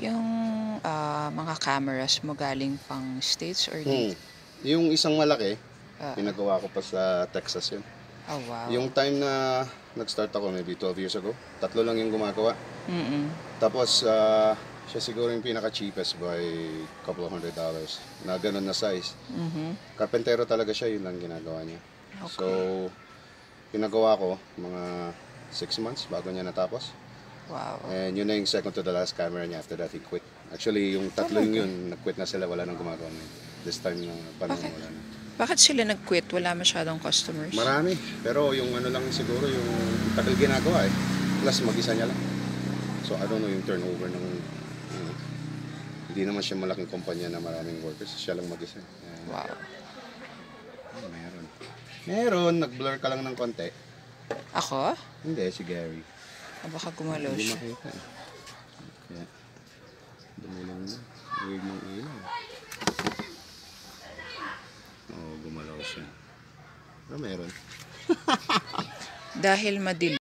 Yung, mga cameras mo galing pang States or dito? Yung isang malaki, Oo. pinagawa ko pa sa Texas yun. Oh, wow. Yung time na nag-start ako, maybe 12 years ago, tatlo lang yung gumagawa. Tapos, siya siguro yung pinaka-cheapest by couple of $100 na ganun na size. Karpentero talaga siya, yun lang ginagawa niya. So, pinagawa ko mga 6 months bago niya natapos. Wow. And yun na yung second to the last camera niya. After that, he quit. Actually, yung tatlo yun, nag-quit na sila. Wala nang gumagawa ngayon. This time na panahon, wala na. Bakit sila nag-quit? Wala masyadong customers? Marami. Pero yung ano lang siguro, yung tagal ginagawa eh. Plus, mag-isa niya lang. So, I don't know yung turnover ng... hindi naman siya malaking kumpanya na maraming workers. Siya lang mag-isa. Wow. Meron. Nag-blur ka lang ng konti. Ako? Hindi, si Gary. Baka gumalaw Hindi siya. makita eh. Kaya, dumilang na. Weird ng ilaw. Oo, gumalaw siya. Pero meron. Dahil madilim.